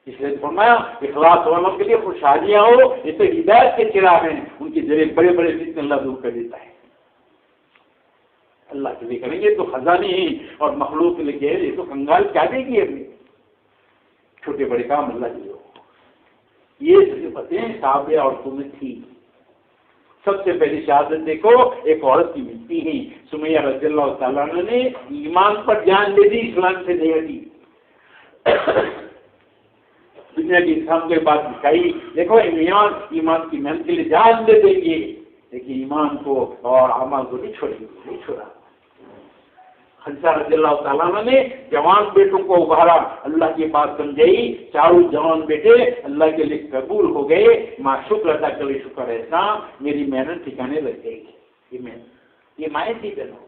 اس لیے فرمایا اخلاص والوں کے لیے خوشحالیاں ہو, یہ تو ہدایت کے چراغ ہیں, ان کے ذریعے بڑے بڑے فتنے اللہ دور کر دیتا ہے. اللہ کے لیے کریں گے تو خزانے ہیں, اور مخلوق کے لیے یہ تو کنگال کیا دے گی اپنی, چھوٹے بڑے کام اللہ کے لیے. یہ صفتیں صحابہ عورتوں میں تھی. سب سے پہلی شہادت دیکھو ایک عورت کی ملتی ہے, سمیہ رضی اللہ تعالیٰ عنہ نے ایمان پر جان دے دی, اسلام سے نہیں ہٹی. دنیا کی انسان کو یہ بات دکھائی, دیکھو ایمان کی محنت کے لیے جان دے دیں گے, لیکن ایمان کو اور اعمال کو نہیں چھوڑیں گے, نہیں چھوڑا. خدیجہ رضی اللہ تعالیٰ عنہ نے جوان بیٹوں کو ابھارا, اللہ کی بات سمجھائی, چاروں جوان بیٹے اللہ کے لیے قبول ہو گئے. ماں شکر ادا کرے, شکر ایسا میری محنت ٹھکانے لگ گئی. یہ مائیں تھی بہنوں,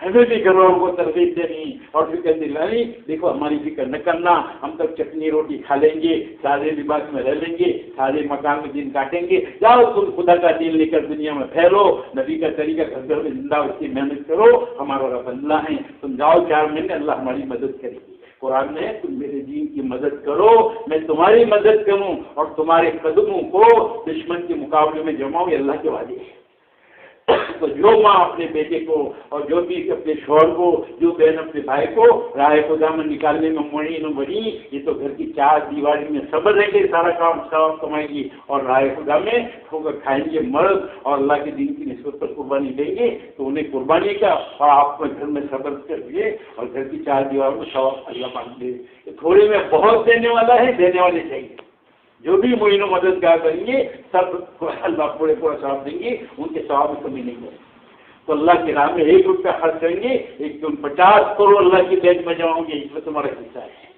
ہمیں بھی گھروں کو ترغیب دینی اور فکر دلانی, دیکھو ہماری فکر نہ کرنا, ہم تب چٹنی روٹی کھا لیں گے, سادے لباس میں رہ لیں گے, سادے مکان میں دن کاٹیں گے. جاؤ تم خدا کا دین لے کر دنیا میں پھیلو, نبی کا طریقہ گھر گھر میں زندہ اس کی محنت کرو, ہمارا رب اللہ ہے. تم جاؤ 4 مہینے, اللہ ہماری مدد کرے گی. قرآن میں تم میرے دین کی مدد کرو, میں تمہاری مدد کروں, اور تمہارے قدموں کو دشمن کے مقابلے میں جماؤ, یہ اللہ کے وعدے ہیں. تو جو ماں اپنے بیٹے کو, اور جو بھی اپنے شوہر کو, جو بہن اپنے بھائی کو راہ خدا میں نکالنے میں معین بڑی, یہ تو گھر کی 4 دیواری میں صبر رہیں گے, سارا کام ثواب کمائیں گی, اور راہ خدا میں کھائیں گے مرد, اور اللہ کے دین کی نسبت پر قربانی دیں گے. تو انہیں قربانی کا, اور آپ کو گھر میں صبر کریے, اور گھر کی 4 دیواروں میں ثواب اللہ پاک دے. تھوڑے میں بہت دینے والا ہے, دینے والے چاہیے. جو بھی معین و مددگار کریں گے سب اللہ پورا ثواب دیں گے, ان کے ثواب میں کمی نہیں ہے. تو اللہ کی راہ میں 1 روپیہ خرچ کریں گے, ایک تم 50 کروڑ اللہ کی بیچ میں جاؤں گے, اس میں تمہارا حصہ ہے.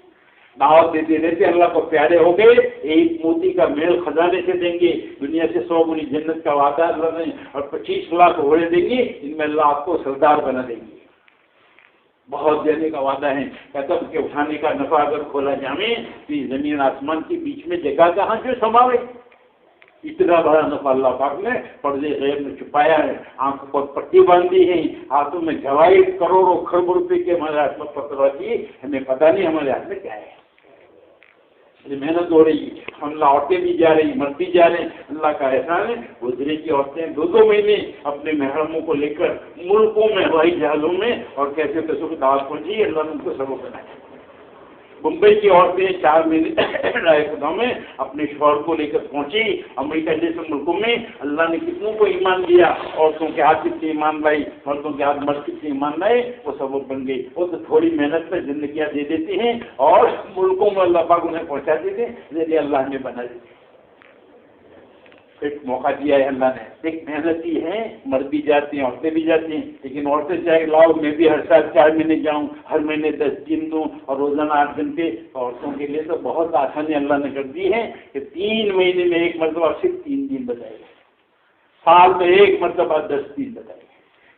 دعوت دیتے دیتے اللہ کو پیارے ہو گئے, 1 موتی کا میل خزانے سے دیں گے, دنیا سے 100 گنی جنت کا وعدہ اللہ نے, اور 25 لاکھ گھوڑے دیں گے, ان میں اللہ آپ کو سردار بنا دیں گے. بہت دینے کا وعدہ ہے. کہتا کہ اٹھانے کا نفع اگر کھولا جامے تو زمین آسمان کے بیچ میں جگہ کہاں سے سماوے. اتنا بڑا نفع اللہ پاک نے پردے غیب میں چھپایا ہے, آنکھوں پر پٹی باندھی ہے, ہاتھوں میں گواہی کروڑوں کھربوں روپے کے ہمارے ہاتھ میں پکڑواتی ہے, ہمیں پتہ نہیں ہمارے ہاتھ میں کیا ہے. محنت ہو رہی ہے, ہم لوٹیں بھی جا رہی, مرتی جا رہے ہیں. اللہ کا احسان ہے, گزرے کی عورتیں 2 مہینے اپنے محرموں کو لے کر ملکوں میں, ہوائی جہازوں میں, اور کیسے پیسوں کی دعوت پہنچی, اللہ نے ان کو سبق بنایا. ممبئی کی عورتیں 4 مہینے رائے خدا میں اپنے شوہر کو لے کر پہنچی. امریکہ جیسے ملکوں میں اللہ نے کتنوں کو ایمان دیا, عورتوں کے ہاتھ کتنے ایمان لائی, مردوں کے ہاتھ مرد کتنے ایمان لائے, وہ سبب بن گئی. وہ تو تھوڑی محنت میں زندگیاں دے دیتے ہیں, اور ملکوں میں اللہ پاک انہیں پہنچا دیتے, ذریعے اللہ نے بنا دیتے. ایک موقع دیا ہے اللہ نے. ایک محنتی ہے, مرد بھی جاتے ہیں, عورتیں بھی جاتی ہیں, لیکن عورتیں چاہے لاؤ میں بھی ہر سال 4 مہینے جاؤں, ہر مہینے 10 دن دوں, اور روزانہ 8 گھنٹے. عورتوں کے لیے تو بہت آسانی اللہ نے کر دی ہے کہ 3 مہینے میں 1 مرتبہ صرف 3 دن بتائے, سال میں 1 مرتبہ 10 دن بتائے.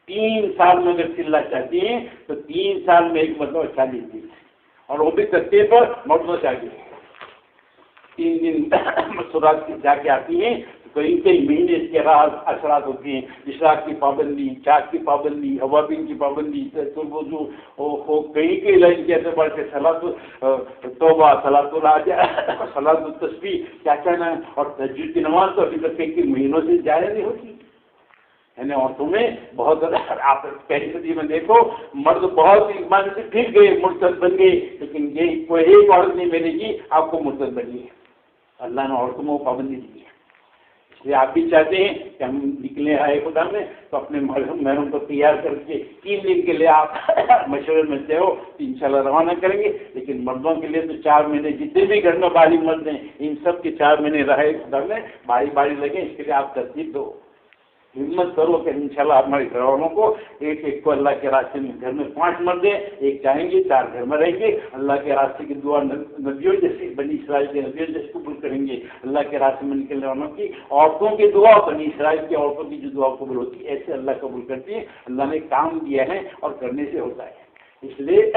3 سال میں اگر چلنا چاہتی ہیں تو 3 سال میں 1 مرتبہ 40 دن, اور وہ بھی ترتے پر مردوں چاہیے. 3 دن مسورات کی جا کے آتی ہیں, کئی مہینے اس کے اثرات ہوتی ہیں. اشراق کی پابندی, چاک کی پابندی, حوابین کی پابندی, تربوزو, کئی لائن کے اعتبار سے صلاۃ توبہ, صلاۃ صلاۃ التسبیح, کیا کہنا ہے, اور تہجد کی نماز تو ابھی تک کئی مہینوں سے جاری نہیں ہوتی. یعنی عورتوں میں بہت زیادہ، آپ پہلی صدی میں دیکھو مرد بہت ایمان سے پھر گئے، مرتد بن گئے، لیکن یہ کوئی ایک عورت نہیں ملے گی آپ کو مرتد بنی ہے. اللہ نے عورتوں میں وہ پابندی دی ہے. اس لیے آپ بھی چاہتے ہیں کہ ہم نکلے آئے خدا میں تو اپنے محرم کو تیار کر کے 3 دن کے لیے آپ مشورے ملتے ہو تو انشاءاللہ روانہ کریں گے. لیکن مردوں کے لیے تو 4 مہینے جتنے بھی گھر میں بالغ مرد ہیں ان سب کے 4 مہینے رہے خدا میں باری باری لگے. اس کے لیے آپ ترتیب دو، ہمت کرو کہ انشاءاللہ ہمارے گھر والوں کو ایک کو اللہ کے راستے میں، گھر میں 5 مرد ہیں، 1 جائیں گے 4 گھر میں رہیں گے. اللہ کے راستے کی دعا نبیوں جیسی، بنی اسرائیل کے نبیوں جیسے قبول کریں گے. اللہ کے راستے میں نکلنے والوں کی عورتوں کی دعا، بنی اسرائیل کی عورتوں کی جو دعا قبول ہوتی ہے ایسے اللہ قبول کرتی ہے. اللہ نے کام دیا ہے اور کرنے سے ہوتا ہے. اس لیے